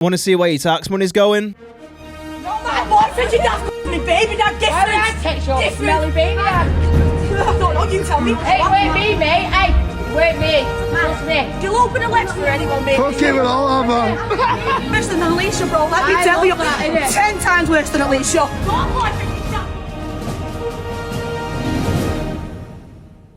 Want to see where your tax money's going? Not my boyfriend, you daft me baby dad, different. Why would I text your smelly baby dad? I don't know, you tell me. Hey, wait me, mate. Hey, wait me. Trust me. You'll open a letter for anyone, baby. Fuck him and all, man. Worse than Alicia, bro, let me tell you. 10 times worse than Alicia. Go boyfriend.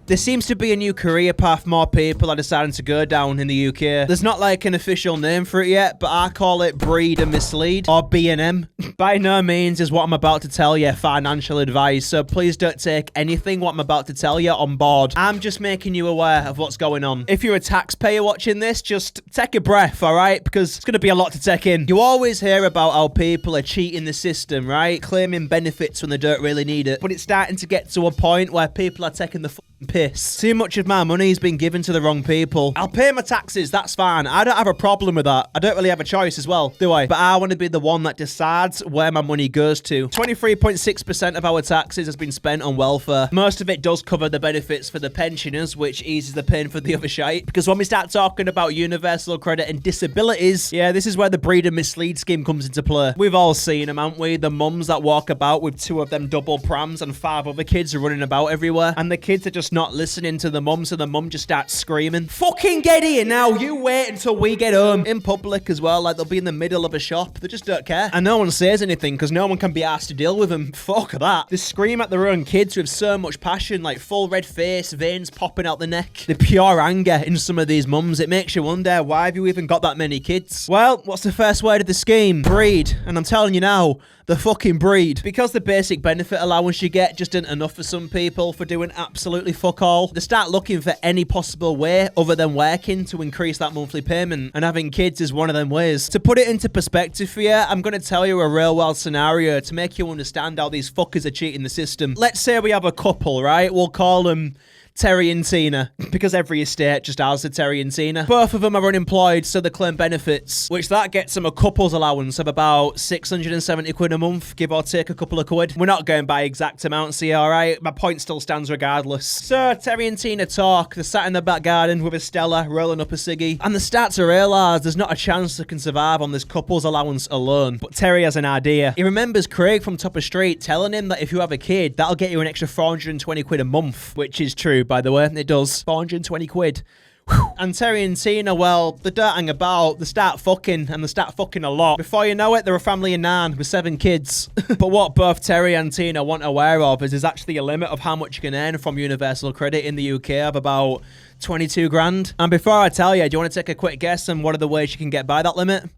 There seems to be a new career path more people are deciding to go down in the UK. There's not like an official name for it yet, but I call it breed and mislead, or B&M. By no means is what I'm about to tell you financial advice, so please don't take anything what I'm about to tell you on board. I'm just making you aware of what's going on. If you're a taxpayer watching this, just take a breath, alright? Because it's going to be a lot to take in. You always hear about how people are cheating the system, right? Claiming benefits when they don't really need it. But it's starting to get to a point where people are taking the piss. Too much of my money's been given to the wrong people. I'll pay my taxes, that's fine. I don't have a problem with that. I don't really have a choice as well, do I? But I want to be the one that decides where my money goes to. 23.6% of our taxes has been spent on welfare. Most of it does cover the benefits for the pensioners, which eases the pain for the other shite. Because when we start talking about universal credit and disabilities, yeah, this is where the breed and mislead scheme comes into play. We've all seen them, haven't we? The mums that walk about with 2 of them double prams and 5 other kids running about everywhere. And the kids are just not listening to the mum, so the mum just starts screaming, fucking get here now, you wait until we get home. In public as well, like they'll be in the middle of a shop, they just don't care. And no one says anything because no one can be asked to deal with them. Fuck that. They scream at their own kids with so much passion, like full red face, veins popping out the neck. The pure anger in some of these mums, it makes you wonder, why have you even got that many kids? Well, what's the first word of the scheme? Breed. And I'm telling you now, the fucking breed. Because the basic benefit allowance you get just isn't enough for some people for doing absolutely fuck all, they start looking for any possible way other than working to increase that monthly payment, and having kids is one of them ways. To put it into perspective for you, I'm going to tell you a real world scenario to make you understand how these fuckers are cheating the system. Let's say we have a couple, right? We'll call them Terry and Tina, because every estate just has a Terry and Tina. Both of them are unemployed, so they claim benefits, which that gets them a couple's allowance of about 670 quid a month, give or take a couple of quid. We're not going by exact amounts here, alright? My point still stands regardless. So Terry and Tina talk, they're sat in the back garden with a Stella, rolling up a ciggy, and they start to realise there's not a chance they can survive on this couple's allowance alone. But Terry has an idea. He remembers Craig from Top of Street telling him that if you have a kid, that'll get you an extra 420 quid a month, which is true, by the way. It does. 420 quid. Whew. And Terry and Tina, well, they don't hang about. They start fucking, and they start fucking a lot. Before you know it, they're a family of 9 with 7 kids. But what both Terry and Tina weren't aware of is there's actually a limit of how much you can earn from universal credit in the UK of about 22 grand. And before I tell you, do you want to take a quick guess on what are the ways you can get by that limit?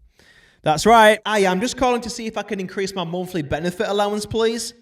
That's right. I'm just calling to see if I can increase my monthly benefit allowance, please.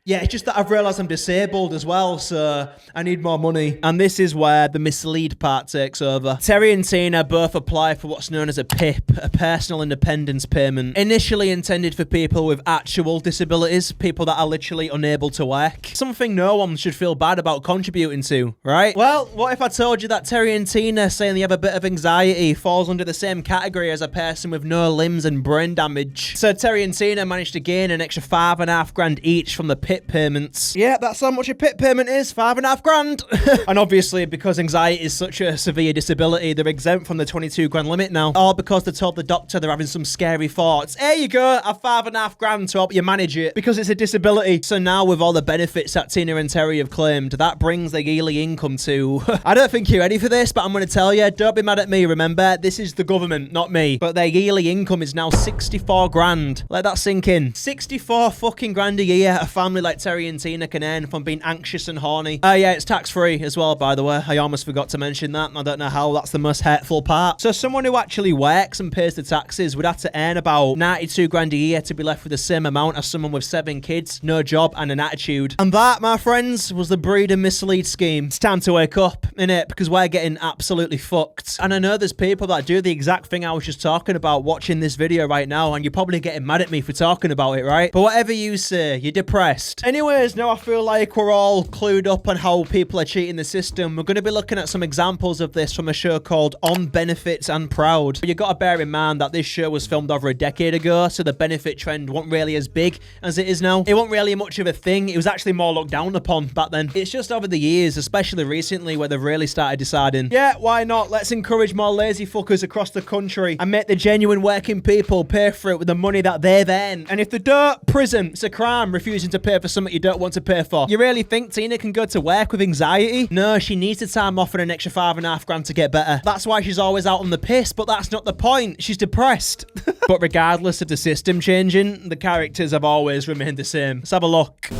Yeah, it's just that I've realised I'm disabled as well, so I need more money. And this is where the mislead part takes over. Terry and Tina both apply for what's known as a PIP, a personal independence payment. Initially intended for people with actual disabilities, people that are literally unable to work. Something no one should feel bad about contributing to, right? Well, what if I told you that Terry and Tina, saying they have a bit of anxiety, falls under the same category as a person with no limbs and brain damage? So Terry and Tina managed to gain an extra 5.5 grand each from the PIP payments. Yeah, that's how much a PIP payment is, 5.5 grand. And obviously, because anxiety is such a severe disability, they're exempt from the 22 grand limit now. All because they told the doctor they're having some scary thoughts. Here you go, have 5.5 grand to help you manage it, because it's a disability. So now with all the benefits that Tina and Terry have claimed, that brings their yearly income to... I don't think you're ready for this, but I'm going to tell you, don't be mad at me, remember? This is the government, not me. But their yearly income is now 64 grand. Let that sink in. 64 fucking grand a year a family like Terry and Tina can earn from being anxious and horny. Yeah, it's tax-free as well, by the way. I almost forgot to mention that. I don't know how, that's the most hurtful part. So someone who actually works and pays the taxes would have to earn about 92 grand a year to be left with the same amount as someone with 7 kids, no job, and an attitude. And that, my friends, was the breed and mislead scheme. It's time to wake up, innit? Because we're getting absolutely fucked. And I know there's people that do the exact thing I was just talking about watching this video right now, and you're probably getting mad at me for talking about it, right? But whatever you say, you're depressed, honest. Anyways, now I feel like we're all clued up on how people are cheating the system. We're going to be looking at some examples of this from a show called On Benefits and Proud. But you got to bear in mind that this show was filmed over a decade ago, so the benefit trend wasn't really as big as it is now. It wasn't really much of a thing. It was actually more looked down upon back then. It's just over the years, especially recently, where they've really started deciding, yeah, why not? Let's encourage more lazy fuckers across the country and make the genuine working people pay for it with the money that they've earned. And if they don't, prison. It's a crime refusing to pay for something you don't want to pay for. You really think Tina can go to work with anxiety? No, she needs the time off and an extra $5.5 to get better. That's why she's always out on the piss, but that's not the point. She's depressed. But regardless of the system changing, the characters have always remained the same. Let's have a look.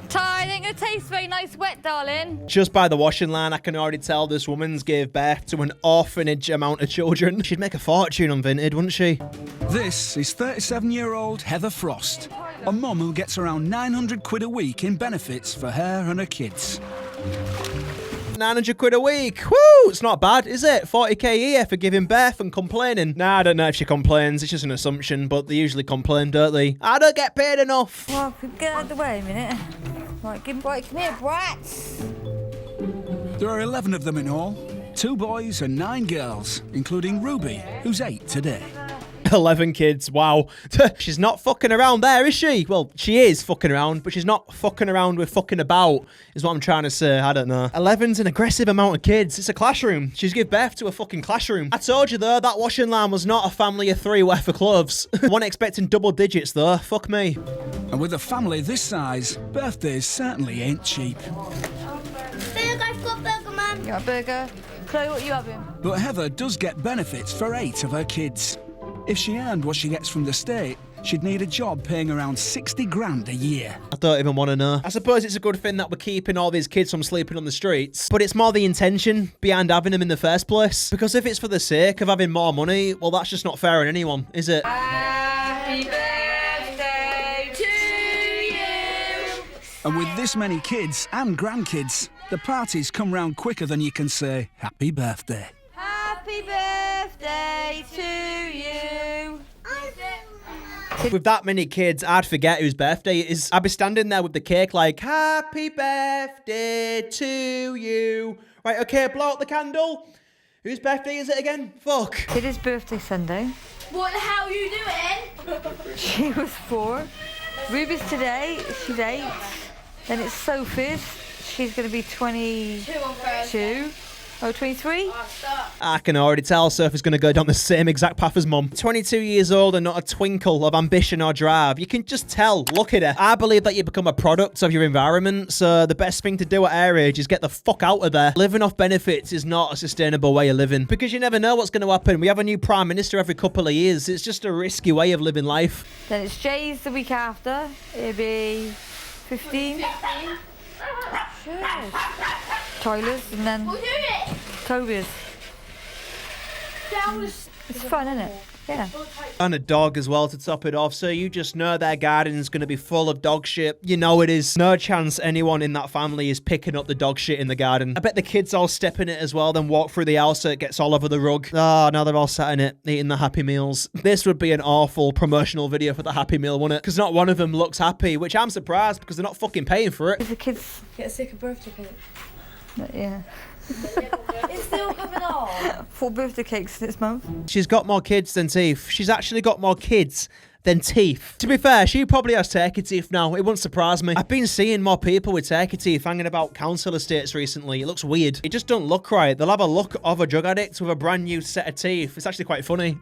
Tired, ain't gonna taste very nice wet, darling. Just by the washing line, I can already tell this woman's gave birth to an orphanage amount of children. She'd make a fortune on Vinted, wouldn't she? This is 37-year-old Heather Frost, a mum who gets around 900 quid a week in benefits for her and her kids. 900 quid a week. Woo! It's not bad, is it? 40k a year for giving birth and complaining. Nah, I don't know if she complains. It's just an assumption, but they usually complain, don't they? I don't get paid enough. Well, get out of the way a minute. Right, come here, brats. There are 11 of them in all, 2 boys and 9 girls, including Ruby, who's 8 today. 11 kids, wow. She's not fucking around there, is she? Well, she is fucking around, but she's not fucking around with fucking about, is what I'm trying to say. I don't know. 11's an aggressive amount of kids. It's a classroom. She's give birth to a fucking classroom. I told you, though, that washing line was not a family of 3 worth of clothes. One expecting double digits, though. Fuck me. And with a family this size, birthdays certainly ain't cheap. Burger, I've got burger, man. You got a burger? Chloe, what are you having? But Heather does get benefits for 8 of her kids. If she earned what she gets from the state, she'd need a job paying around 60 grand a year. I don't even want to know. I suppose it's a good thing that we're keeping all these kids from sleeping on the streets, but it's more the intention behind having them in the first place. Because if it's for the sake of having more money, well, that's just not fair on anyone, is it? Happy birthday to you. And with this many kids and grandkids, the parties come round quicker than you can say happy birthday. Happy birthday to you. With that many kids, I'd forget whose birthday it is. I'd be standing there with the cake like, happy birthday to you. Right, okay, blow out the candle. Whose birthday is it again? Fuck. It is birthday Sunday. What the hell are you doing? She was 4. Ruby's today, she's 8. Then it's Sophie's. She's going to be 22. Oh, 23? I can already tell Sophie's going to go down the same exact path as Mum. 22 years old and not a twinkle of ambition or drive. You can just tell. Look at her. I believe that you become a product of your environment, so the best thing to do at her age is get the fuck out of there. Living off benefits is not a sustainable way of living, because you never know what's going to happen. We have a new Prime Minister every couple of years. It's just a risky way of living life. Then it's Jay's the week after. It'll be 15. Sure. Tyler's and then We'll do it. Toby's. That was... It's fun, isn't it? Yeah. And a dog as well to top it off, so you just know their garden's going to be full of dog shit. You know it is. No chance anyone in that family is picking up the dog shit in the garden. I bet the kids all step in it as well, then walk through the house so it gets all over the rug. Oh, now they're all sat in it, eating the Happy Meals. This would be an awful promotional video for the Happy Meal, wouldn't it? Because not one of them looks happy, which I'm surprised because they're not fucking paying for it. The kids Get a sick birthday cake. yeah. It's still coming on. 4 birthday cakes this month. She's got more kids than teeth. She's actually got more kids than teeth. To be fair, she probably has turkey teeth now. It wouldn't surprise me. I've been seeing more people with turkey teeth hanging about council estates recently. It looks weird. It just don't look right. They'll have a look of a drug addict with a brand new set of teeth. It's actually quite funny.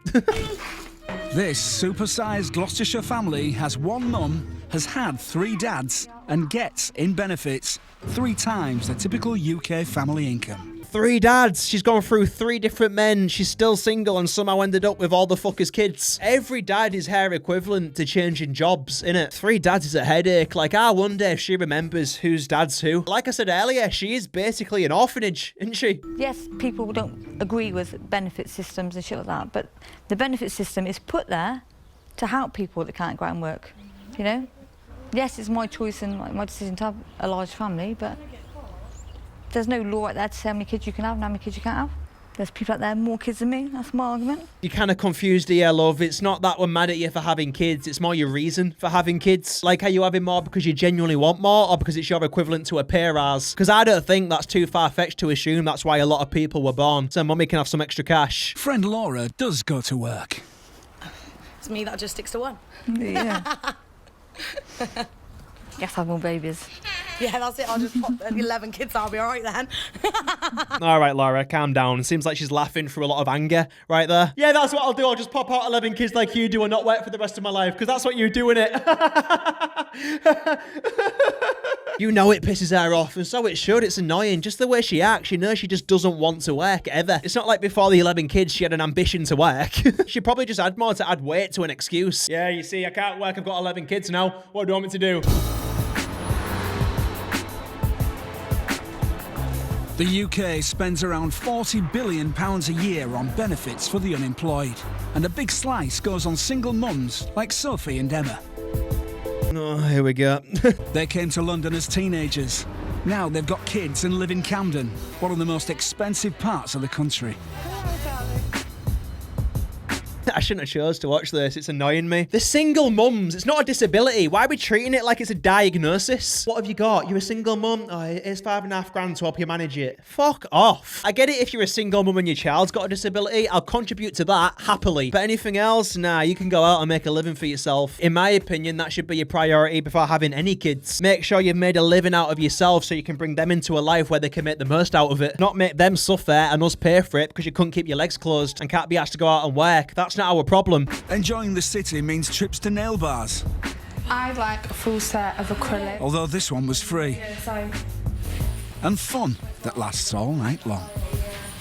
This super-sized Gloucestershire family has 1 mum, has had 3 dads, and gets, in benefits, 3 times the typical UK family income. 3 dads. She's gone through 3 different men. She's still single and somehow ended up with all the fuckers' kids. Every dad is her equivalent to changing jobs, innit? 3 dads is a headache. Like, I wonder if she remembers whose dad's who. Like I said earlier, she is basically an orphanage, isn't she? Yes, people don't agree with benefit systems and shit like that, but the benefit system is put there to help people that can't go out and work, you know? Yes, it's my choice and my decision to have a large family, but there's no law right there to say how many kids you can have and how many kids you can't have. There's people out there more kids than me. That's my argument. You're kind of confused here, love. It's not that we're mad at you for having kids. It's more your reason for having kids. Like, are you having more because you genuinely want more or because it's your equivalent to a pay rise? Because I don't think that's too far-fetched to assume that's why a lot of people were born. So mummy can have some extra cash. Friend Laura does go to work. It's me that just sticks to one. Yeah. Guess have more babies. Yeah, that's it. I'll just pop 11 kids. I'll be all right then. All right, Laura, calm down. It seems like she's laughing through a lot of anger right there. Yeah, that's what I'll do. I'll just pop out 11 kids like you do and not work for the rest of my life because that's what you do, innit? You know it pisses her off, and so it should. It's annoying. Just the way she acts, you know she just doesn't want to work, ever. It's not like before the 11 kids she had an ambition to work. She probably just had more to add weight to an excuse. Yeah, you see, I can't work. I've got 11 kids now. What do you want me to do? The UK spends around £40 billion a year on benefits for the unemployed. And a big slice goes on single mums like Sophie and Emma. Oh, here we go. They came to London as teenagers. Now they've got kids and live in Camden, one of the most expensive parts of the country. I shouldn't have chose to watch this. It's annoying me. The single mums. It's not a disability. Why are we treating it like it's a diagnosis? What have you got? You're a single mum? Oh, it's £5.5 grand to help you manage it. Fuck off. I get it if you're a single mum and your child's got a disability. I'll contribute to that happily. But anything else? Nah, you can go out and make a living for yourself. In my opinion, that should be your priority before having any kids. Make sure you've made a living out of yourself so you can bring them into a life where they can make the most out of it. Not make them suffer and us pay for it because you couldn't keep your legs closed and can't be asked to go out and work. That's not our problem. Enjoying the city means trips to nail bars. I'd like a full set of acrylic. Although this one was free. And fun that lasts all night long.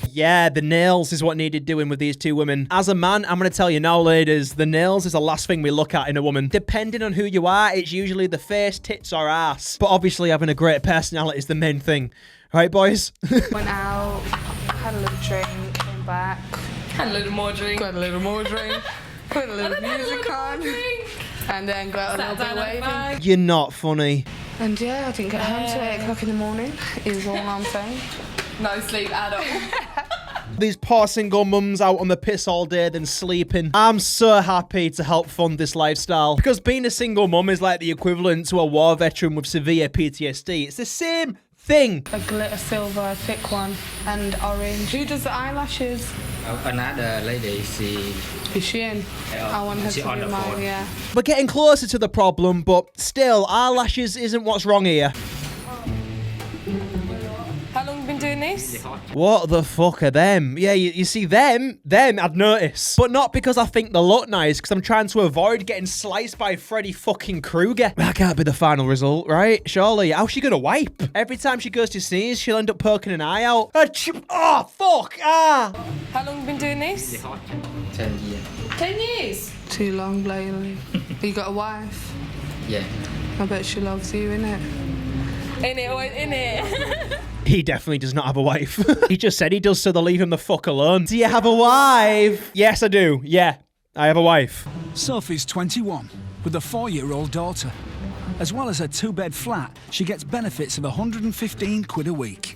Yeah, the nails is what needed doing with these two women. As a man, I'm going to tell you now, ladies, the nails is the last thing we look at in a woman. Depending on who you are, it's usually the face, tits, or ass. But obviously having a great personality is the main thing. Right, boys? Went out, had a little drink, came back. Had a little more drink. Got a little more drink. Put a little music on. And then got a little bit waving. You're not funny. And yeah, I didn't get home till 8 o'clock in the morning, is all I'm saying. No sleep at all. These poor single mums out on the piss all day then sleeping. I'm so happy to help fund this lifestyle. Because being a single mum is like the equivalent to a war veteran with severe PTSD. It's the same thing. A glitter silver, thick one, and orange. Who does the eyelashes? Another lady, Is she in? I want her she to on be the mine, phone. yeah. We're getting closer to the problem, but still, eyelashes isn't what's wrong here. How long have you been doing this? What the fuck are them? Yeah, you see them I'd notice. But not because I think they look nice, because I'm trying to avoid getting sliced by Freddy fucking Krueger. That can't be the final result, right? Surely. How's she gonna wipe? Every time she goes to sneeze, she'll end up poking an eye out. Oh, fuck! Ah! How long have you been doing this? 10 years. 10 years. Too long, Bladely. You got a wife? Yeah. I bet she loves you, innit? In it, always in it. He definitely does not have a wife. He just said he does, so they'll leave him the fuck alone. Do you have a wife? Yes, I do. Yeah, I have a wife. Sophie's 21, with a 4-year-old daughter. As well as her 2-bed flat, she gets benefits of 115 quid a week.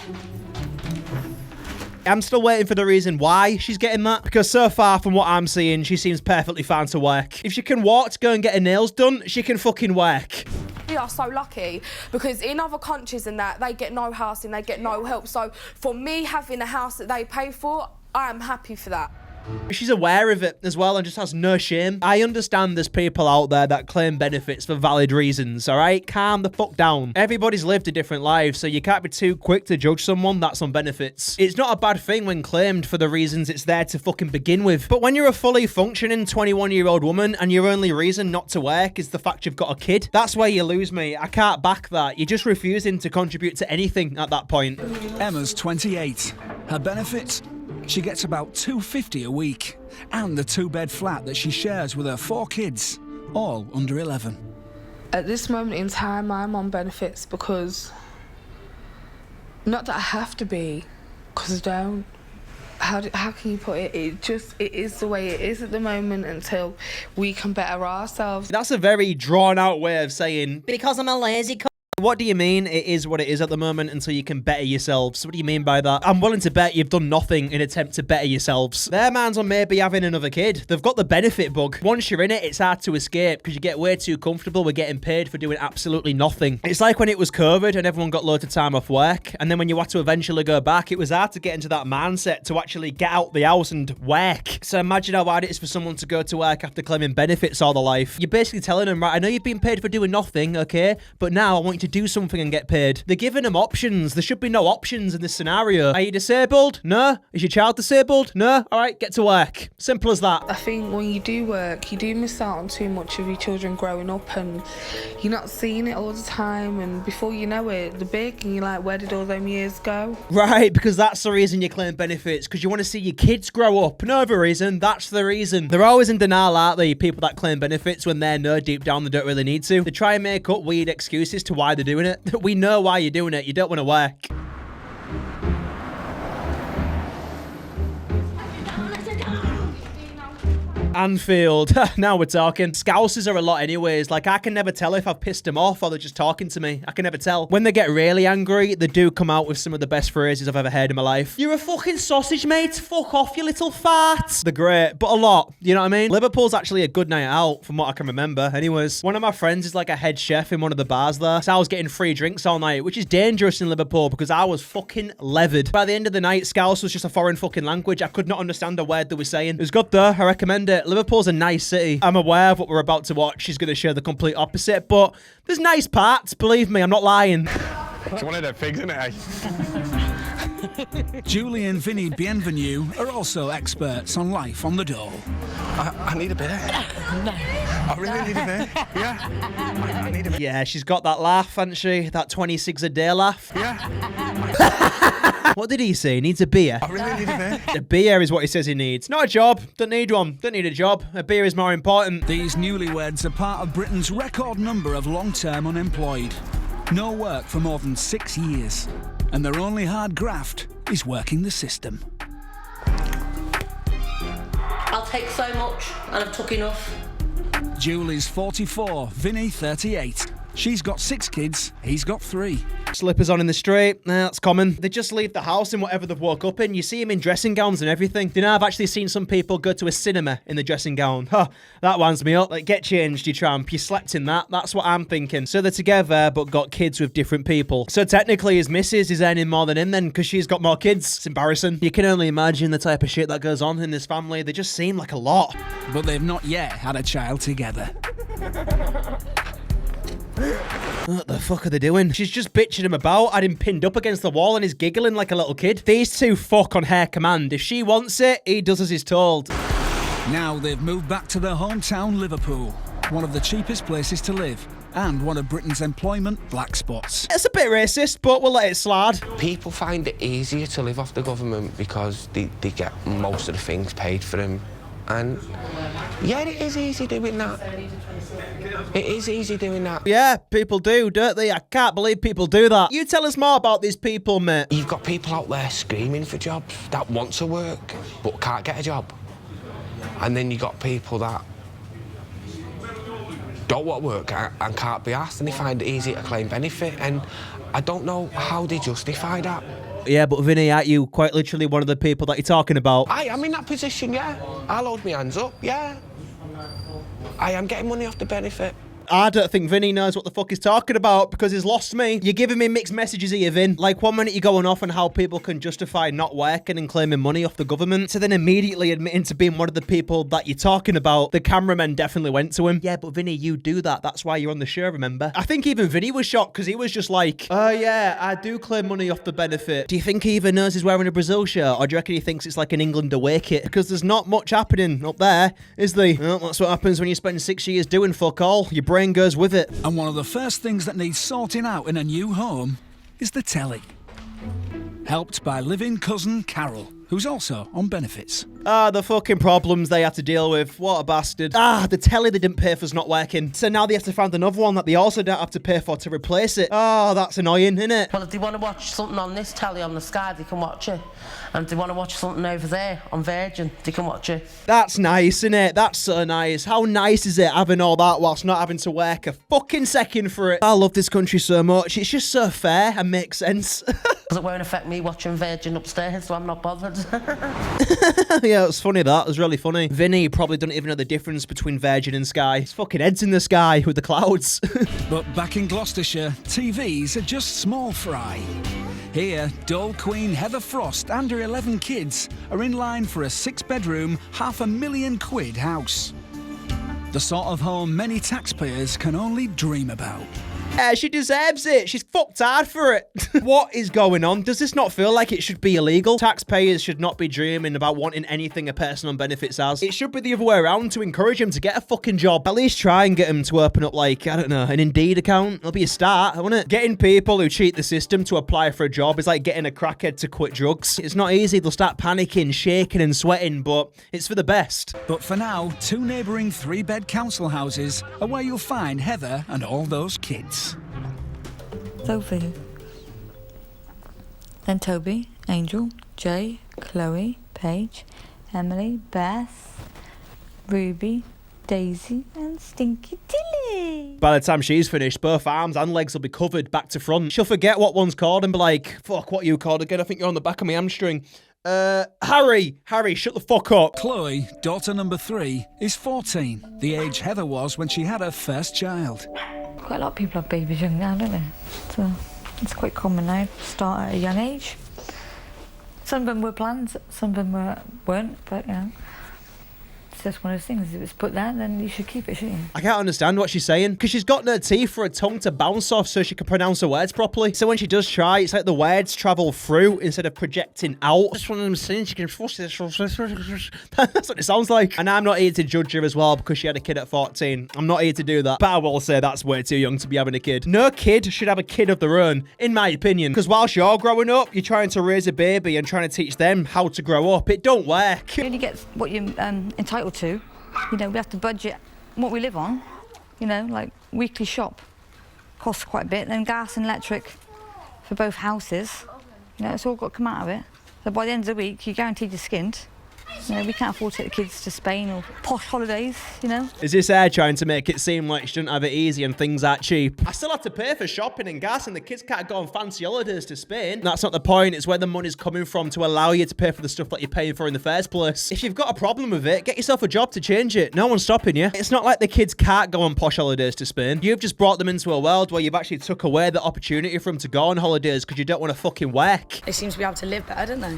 I'm still waiting for the reason why she's getting that, because so far from what I'm seeing, she seems perfectly fine to work. If she can walk to go and get her nails done, she can fucking work. We are so lucky because in other countries and that, they get no housing, they get no help. So for me having a house that they pay for, I am happy for that. She's aware of it as well and just has no shame. I understand there's people out there that claim benefits for valid reasons, all right? Calm the fuck down. Everybody's lived a different life, so you can't be too quick to judge someone that's on benefits. It's not a bad thing when claimed for the reasons it's there to fucking begin with. But when you're a fully functioning 21-year-old woman and your only reason not to work is the fact you've got a kid, that's where you lose me. I can't back that. You're just refusing to contribute to anything at that point. Emma's 28. Her benefits? She gets about $250 a week, and the 2-bed flat that she shares with her 4 kids, all under 11. At this moment in time, I'm on benefits because, not that I have to be, because I don't. How can you put it? It is the way it is at the moment until we can better ourselves. That's a very drawn out way of saying, because I'm a lazy What do you mean it is what it is at the moment until you can better yourselves? What do you mean by that? I'm willing to bet you've done nothing in attempt to better yourselves. Their man's on maybe having another kid. They've got the benefit bug. Once you're in it, it's hard to escape because you get way too comfortable with getting paid for doing absolutely nothing. It's like when it was COVID and everyone got loads of time off work, and then when you had to eventually go back, it was hard to get into that mindset to actually get out the house and work. So imagine how hard it is for someone to go to work after claiming benefits all their life. You're basically telling them, right, I know you've been paid for doing nothing, okay, but now I want you to do something and get paid. They're giving them options. There should be no options in this scenario. Are you disabled? No. Is your child disabled? No. All right, get to work. Simple as that. I think when you do work, you do miss out on too much of your children growing up, and you're not seeing it all the time, and before you know it, they're big and you're like, where did all them years go? Right, because that's the reason you claim benefits, because you want to see your kids grow up. No other reason. That's the reason. They're always in denial, aren't they, people that claim benefits, when they know deep down they don't really need to. They try and make up weird excuses to why they're doing it. We know why you're doing it. You don't want to work. Anfield. Now we're talking. Scousers are a lot anyways. Like, I can never tell if I've pissed them off or they're just talking to me. I can never tell. When they get really angry, they do come out with some of the best phrases I've ever heard in my life. You're a fucking sausage, mate. Fuck off, you little fart. They're great, but a lot. You know what I mean? Liverpool's actually a good night out, from what I can remember. Anyways, one of my friends is like a head chef in one of the bars there. So I was getting free drinks all night, which is dangerous in Liverpool because I was fucking leathered. By the end of the night, Scouse was just a foreign fucking language. I could not understand a word they were saying. It was good though. I recommend it. Liverpool's a nice city. I'm aware of what we're about to watch. She's going to show the complete opposite, but there's nice parts. Believe me, I'm not lying. It's one of the pigs, isn't it? Julie and Vinny Bienvenue are also experts on life on the dole. I need a beer. No. I really need a beer. Yeah. I need a beer. Yeah, she's got that laugh, hasn't she? That 26 a day laugh. Yeah. What did he say? He needs a beer. I really need a beer. A beer is what he says he needs. Not a job. Don't need one. Don't need a job. A beer is more important. These newlyweds are part of Britain's record number of long-term unemployed. No work for more than 6 years. And their only hard graft is working the system. I'll take so much, and I've took enough. Julie's 44, Vinny 38. She's got 6 kids, he's got 3. Slippers on in the street, that's common. They just leave the house in whatever they've woke up in. You see them in dressing gowns and everything. You know, I've actually seen some people go to a cinema in the dressing gown. Huh, that winds me up. Like, get changed, you tramp. You slept in that. That's what I'm thinking. So they're together, but got kids with different people. So technically, his missus is earning more than him then, because she's got more kids. It's embarrassing. You can only imagine the type of shit that goes on in this family. They just seem like a lot. But they've not yet had a child together. What the fuck are they doing? She's just bitching him about, had him pinned up against the wall and he's giggling like a little kid. These two fuck on her command. If she wants it, he does as he's told. Now they've moved back to their hometown, Liverpool, one of the cheapest places to live and one of Britain's employment black spots. It's a bit racist, but we'll let it slide. People find it easier to live off the government because they get most of the things paid for them. And yeah, it is easy doing that. It is easy doing that. Yeah, people do, don't they? I can't believe people do that. You tell us more about these people, mate. You've got people out there screaming for jobs that want to work but can't get a job. And then you got people that don't want to work and can't be asked, and they find it easy to claim benefit. And I don't know how they justify that. Yeah, but Vinny, aren't you quite literally one of the people that you're talking about? I am in that position, yeah. I'll hold my hands up, yeah. I am getting money off the benefit. I don't think Vinny knows what the fuck he's talking about because he's lost me. You're giving me mixed messages here, Vin. Like, 1 minute you're going off on how people can justify not working and claiming money off the government, to then immediately admitting to being one of the people that you're talking about. The cameramen definitely went to him. Yeah, but Vinny, you do that. That's why you're on the show, remember? I think even Vinny was shocked because he was just like, oh yeah, I do claim money off the benefit. Do you think he even knows he's wearing a Brazil shirt, or do you reckon he thinks it's like an England away kit? Because there's not much happening up there, is there? Well, that's what happens when you spend 6 years doing fuck all. Your brain goes with it. And one of the first things that needs sorting out in a new home is the telly. helped by live-in cousin Carol, who's also on benefits. The fucking problems they had to deal with. What a bastard. The telly they didn't pay for's not working. So now they have to find another one that they also don't have to pay for to replace it. Oh, that's annoying, isn't it? Well, if they want to watch something on this telly on the Sky, they can watch it. And if they want to watch something over there on Virgin, they can watch it. That's nice, isn't it? That's so nice. How nice is it having all that whilst not having to work a fucking second for it? I love this country so much. It's just so fair and makes sense. Because it won't affect me watching Virgin upstairs, so I'm not bothered. Yeah, it was funny that. It was really funny. Vinny probably doesn't even know the difference between Virgin and Sky. His fucking head's in the sky with the clouds. But back in Gloucestershire, TVs are just small fry. Here, Dole Queen Heather Frost and her 11 kids are in line for a 6-bedroom, £500,000 house. The sort of home many taxpayers can only dream about. She deserves it. She's fucked hard for it. What is going on? Does this not feel like it should be illegal? Taxpayers should not be dreaming about wanting anything a person on benefits has. It should be the other way around to encourage them to get a fucking job. At least try and get them to open up, like, I don't know, an Indeed account. It'll be a start, won't it? Getting people who cheat the system to apply for a job is like getting a crackhead to quit drugs. It's not easy. They'll start panicking, shaking and sweating, but it's for the best. But for now, 2 neighbouring 3-bed council houses are where you'll find Heather and all those kids. Sophie. Then Toby, Angel, Jay, Chloe, Paige, Emily, Beth, Ruby, Daisy and Stinky Tilly. By the time she's finished, both arms and legs will be covered back to front. She'll forget what one's called and be like, fuck, what you called again? I think you're on the back of my hamstring. Harry, shut the fuck up. Chloe, daughter number 3, is 14, the age Heather was when she had her first child. Quite a lot of people have babies young now, don't they? So it's quite common now to start at a young age. Some of them were planned, some of them weren't, but you know. It's just one of those things. If it's put there, then you should keep it, shouldn't you? I can't understand what she's saying, because she's got no teeth for her tongue to bounce off so she can pronounce her words properly. So when she does try, it's like the words travel through instead of projecting out. That's one of them saying she can force this. That's what it sounds like. And I'm not here to judge her as well because she had a kid at 14. I'm not here to do that. But I will say that's way too young to be having a kid. No kid should have a kid of their own, in my opinion. Because whilst you're growing up, you're trying to raise a baby and trying to teach them how to grow up. It don't work. You only get what you're entitled to. You know, we have to budget what we live on. You know, like weekly shop costs quite a bit. Then gas and electric for both houses. You know, it's all got to come out of it. So by the end of the week, you're guaranteed you're skinned. You know, we can't afford to take the kids to Spain or posh holidays, you know. Is this her trying to make it seem like she doesn't have it easy and things aren't cheap? I still have to pay for shopping and gas and the kids can't go on fancy holidays to Spain. That's not the point. It's where the money's coming from to allow you to pay for the stuff that you're paying for in the first place. If you've got a problem with it, get yourself a job to change it. No one's stopping you. It's not like the kids can't go on posh holidays to Spain. You've just brought them into a world where you've actually took away the opportunity for them to go on holidays because you don't want to fucking work. They seem to be able to live better, don't they?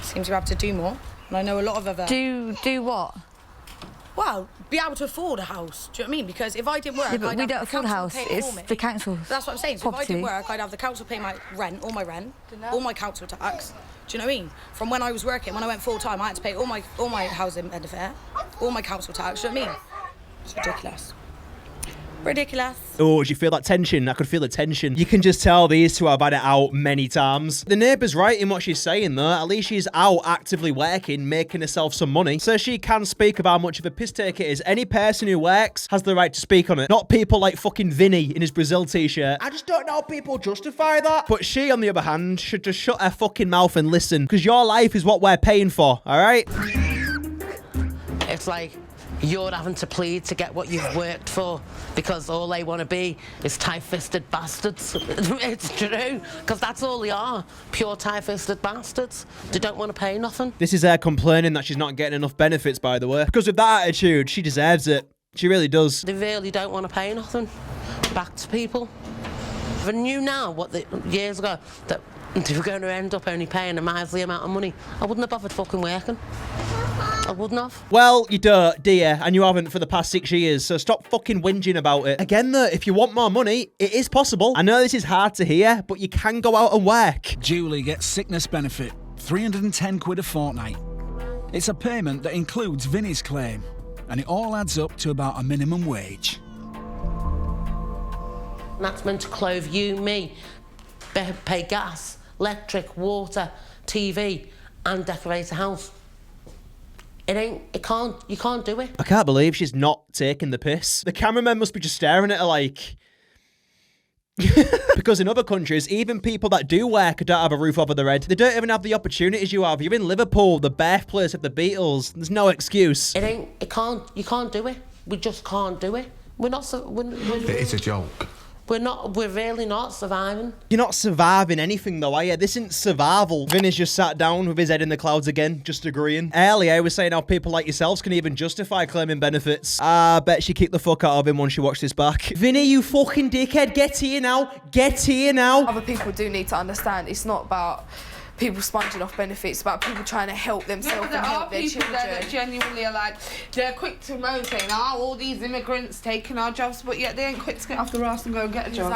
Seem to be able to do more. And I know a lot of other... Do what? Well, be able to afford a house. Do you know what I mean? Because if I didn't work, Yeah, but I'd we have don't the afford a council house. pay it It's for me. the council. That's what I'm saying. So if I property. didn't work, I'd have the council pay my rent, all my council tax. Do you know what I mean? From when I was working, when I went full time, I had to pay all my housing benefit, all my council tax. Do you know what I mean? It's ridiculous. Ridiculous. Oh, do you feel that tension? I could feel the tension. You can just tell these two have had it out many times. The neighbour's right in what she's saying though. At least she's out actively working, making herself some money. So she can speak about how much of a piss take it is. Any person who works has the right to speak on it. Not people like fucking Vinny in his Brazil t-shirt. I just don't know how people justify that. But she, on the other hand, should just shut her fucking mouth and listen. Because your life is what we're paying for, alright? It's like you're having to plead to get what you've worked for because all they want to be is tight-fisted bastards. It's true, because that's all they are, pure tight-fisted bastards. They don't want to pay nothing. This is her complaining that she's not getting enough benefits, by the way. Because with that attitude, she deserves it. She really does. They really don't want to pay nothing back to people. If I knew now years ago that they were going to end up only paying a miserly amount of money, I wouldn't have bothered fucking working. I wouldn't have. Well, you don't, dear, and you haven't for the past 6 years, so stop fucking whinging about it. Again, though, if you want more money, it is possible. I know this is hard to hear, but you can go out and work. Julie gets sickness benefit, £310 a fortnight. It's a payment that includes Vinny's claim, and it all adds up to about a minimum wage. And that's meant to clothe you, me, pay gas, electric, water, TV, and decorate a house. You can't do it. I can't believe she's not taking the piss. The cameramen must be just staring at her like... Because in other countries, even people that do work don't have a roof over their head. They don't even have the opportunities you have. You're in Liverpool, the birthplace of the Beatles. There's no excuse. You can't do it. We just can't do it. It is a joke. We're really not surviving. You're not surviving anything though, are you? This isn't survival. Vinny's just sat down with his head in the clouds again, just agreeing. Earlier, I was saying how people like yourselves can even justify claiming benefits. I bet she kicked the fuck out of him once she watched this back. Vinny, you fucking dickhead, get here now. Get here now. Other people do need to understand it's not about people sponging off benefits, about people trying to help themselves and help their children. There that genuinely are like, they're quick to moan saying, oh, all these immigrants taking our jobs, but yet they ain't quick to get off the arse and go and get a job.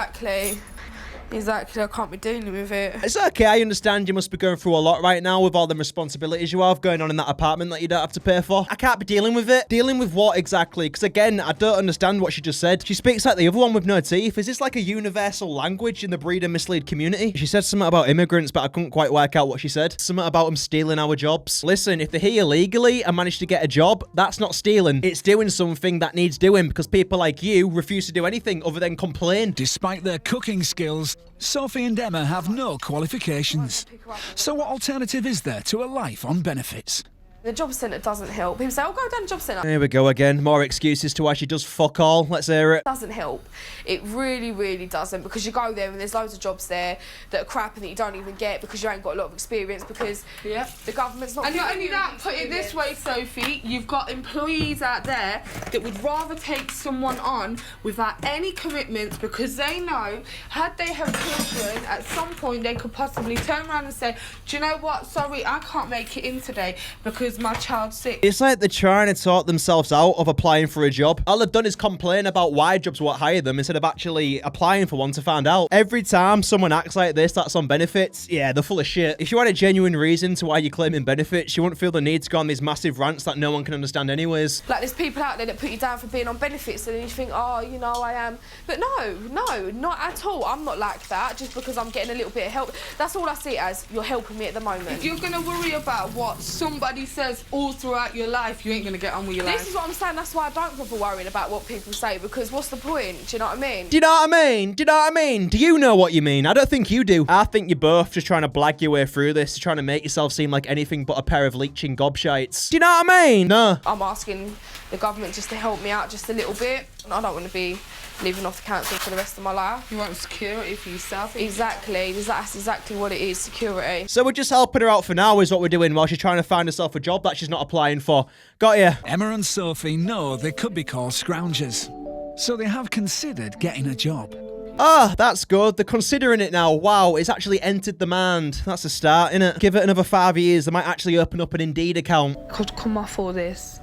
Exactly, I can't be dealing with it. It's okay, I understand you must be going through a lot right now with all the responsibilities you have going on in that apartment that you don't have to pay for. I can't be dealing with it. Dealing with what exactly? Because again, I don't understand what she just said. She speaks like the other one with no teeth. Is this like a universal language in the breed and mislead community? She said something about immigrants, but I couldn't quite work out what she said. Something about them stealing our jobs. Listen, if they're here legally and manage to get a job, that's not stealing. It's doing something that needs doing because people like you refuse to do anything other than complain. Despite their cooking skills, Sophie and Emma have no qualifications. So what alternative is there to a life on benefits? The job centre doesn't help. People say, oh, go down the job centre. Here we go again. More excuses to why she does fuck all. Let's hear it. It doesn't help. It really, really doesn't, because you go there and there's loads of jobs there that are crap and that you don't even get because you ain't got a lot of experience because the government's not... And not only that, put it this way, Sophie, you've got employees out there that would rather take someone on without any commitments because they know, had they have children, at some point they could possibly turn around and say, do you know what, sorry, I can't make it in today because my child's sick. It's like they're trying to talk themselves out of applying for a job. All they've done is complain about why jobs won't hire them instead of actually applying for one to find out. Every time someone acts like this, that's on benefits, yeah, they're full of shit. If you had a genuine reason to why you're claiming benefits, you wouldn't feel the need to go on these massive rants that no one can understand anyways. Like, there's people out there that put you down for being on benefits and then you think, oh, you know, I am. But no, not at all. I'm not like that just because I'm getting a little bit of help. That's all I see it as. You're helping me at the moment. If you're going to worry about what somebody says all throughout your life, you ain't going to get on with your life. This is what I'm saying. That's why I don't bother worrying about what people say, because what's the point? Do you know what I mean? Do you know what I mean? Do you know what I mean? Do you know what you mean? I don't think you do. I think you're both just trying to blag your way through this, trying to make yourself seem like anything but a pair of leeching gobshites. Do you know what I mean? No. I'm asking the government just to help me out just a little bit. I don't want to be living off the council for the rest of my life. You want security for yourself. Exactly. That's exactly what it is, security. So we're just helping her out for now is what we're doing while she's trying to find herself a job that she's not applying for. Got ya? Emma and Sophie know they could be called scroungers, so they have considered getting a job. Ah, that's good. They're considering it now. Wow, it's actually entered demand. That's a start, innit? Give it another 5 years. They might actually open up an Indeed account. Could come off all this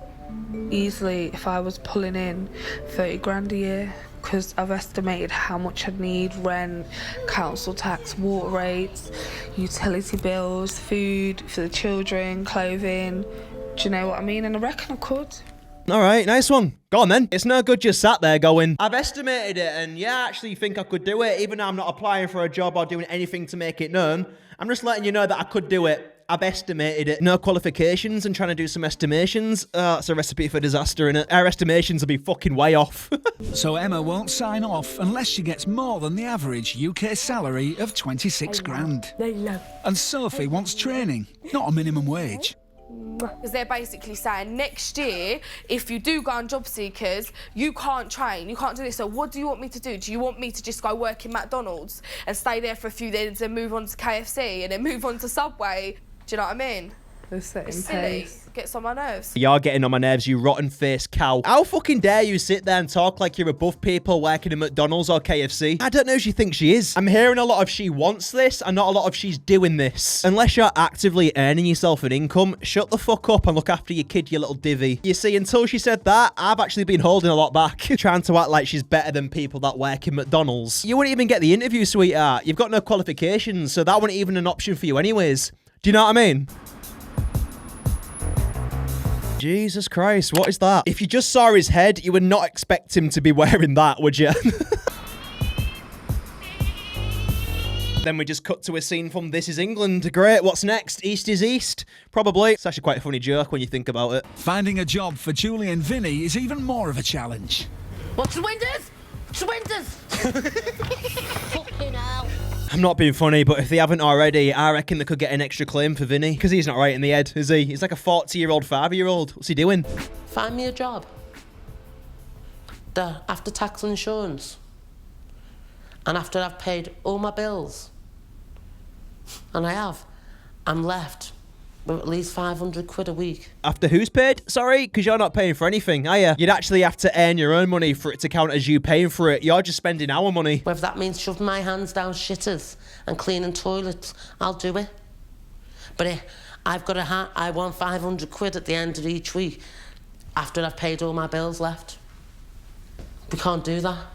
easily if I was pulling in 30 grand a year, because I've estimated how much I'd need: rent, council tax, water rates, utility bills, food for the children, clothing. Do you know what I mean? And I reckon I could. All right, nice one. Go on then. It's no good just sat there going, I've estimated it and yeah, I actually think I could do it, even though I'm not applying for a job or doing anything to make it known. I'm just letting you know that I could do it. I've estimated it. No qualifications and trying to do some estimations. That's a recipe for disaster, innit? Our estimations will be fucking way off. So Emma won't sign off unless she gets more than the average UK salary of 26 grand. And Sophie wants training, not a minimum wage. Because they're basically saying next year, if you do go on job seekers, you can't train, you can't do this. So what do you want me to do? Do you want me to just go work in McDonald's and stay there for a few days and move on to KFC and then move on to Subway? Do you know what I mean? It's silly. Gets on my nerves. You're getting on my nerves, you rotten-faced cow. How fucking dare you sit there and talk like you're above people working in McDonald's or KFC? I don't know who she thinks she is. I'm hearing a lot of she wants this and not a lot of she's doing this. Unless you're actively earning yourself an income, shut the fuck up and look after your kid, you little divvy. You see, until she said that, I've actually been holding a lot back. Trying to act like she's better than people that work in McDonald's. You wouldn't even get the interview, sweetheart. You've got no qualifications, so that wasn't even an option for you anyways. Do you know what I mean? Jesus Christ, what is that? If you just saw his head, you would not expect him to be wearing that, would you? Then we just cut to a scene from This Is England. Great, what's next? East is East? Probably. It's actually quite a funny joke when you think about it. Finding a job for Julie and Vinny is even more of a challenge. What's the windows? What's the windows? Fucking hell. I'm not being funny, but if they haven't already, I reckon they could get an extra claim for Vinny. Because he's not right in the head, is he? He's like a 40-year-old, 5-year-old. What's he doing? Find me a job. After tax and insurance. And after I've paid all my bills. And I have. I'm left with at least 500 quid a week. After who's paid? Sorry, because you're not paying for anything, are you? You'd actually have to earn your own money for it to count as you paying for it. You're just spending our money. Whether that means shoving my hands down shitters and cleaning toilets, I'll do it. But I've got I want 500 quid at the end of each week after I've paid all my bills left. We can't do that.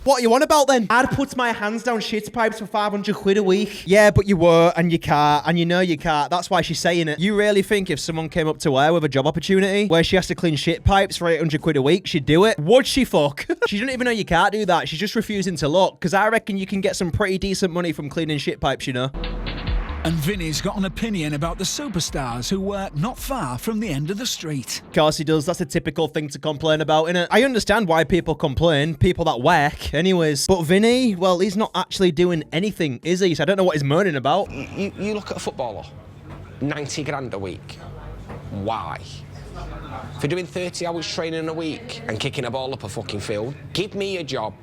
What are you on about then? I'd put my hands down shit pipes for 500 quid a week. Yeah, but you were, and you can't, and you know you can't. That's why she's saying it. You really think if someone came up to her with a job opportunity where she has to clean shit pipes for 800 quid a week, she'd do it? Would she fuck? She doesn't even know you can't do that. She's just refusing to look, because I reckon you can get some pretty decent money from cleaning shit pipes, you know? And Vinny's got an opinion about the superstars who work not far from the end of the street. Of course he does. That's a typical thing to complain about, innit? I understand why people complain, people that work, anyways. But Vinny, well, he's not actually doing anything, is he? So I don't know what he's moaning about. You look at a footballer, 90 grand a week. Why? For doing 30 hours training a week and kicking a ball up a fucking field, give me a job.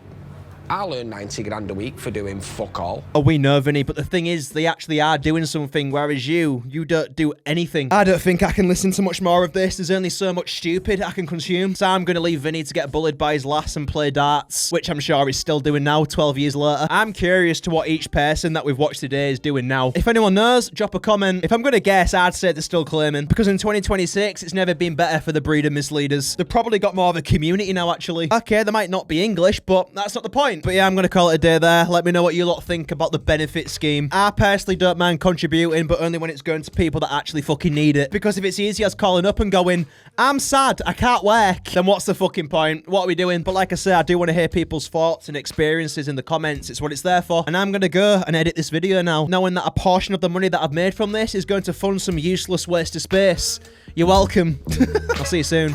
I'll earn 90 grand a week for doing fuck all. Oh, we know, Vinny, but the thing is, they actually are doing something, whereas you don't do anything. I don't think I can listen to much more of this. There's only so much stupid I can consume. So I'm going to leave Vinny to get bullied by his lass and play darts, which I'm sure he's still doing now, 12 years later. I'm curious to what each person that we've watched today is doing now. If anyone knows, drop a comment. If I'm going to guess, I'd say they're still claiming, because in 2026, it's never been better for the breed of misleaders. They've probably got more of a community now, actually. Okay, they might not be English, but that's not the point. But yeah, I'm going to call it a day there. Let me know what you lot think about the benefit scheme. I personally don't mind contributing, but only when it's going to people that actually fucking need it. Because if it's easy as calling up and going, I'm sad, I can't work, then what's the fucking point? What are we doing? But like I say, I do want to hear people's thoughts and experiences in the comments. It's what it's there for. And I'm going to go and edit this video now, knowing that a portion of the money that I've made from this is going to fund some useless waste of space. You're welcome. I'll see you soon.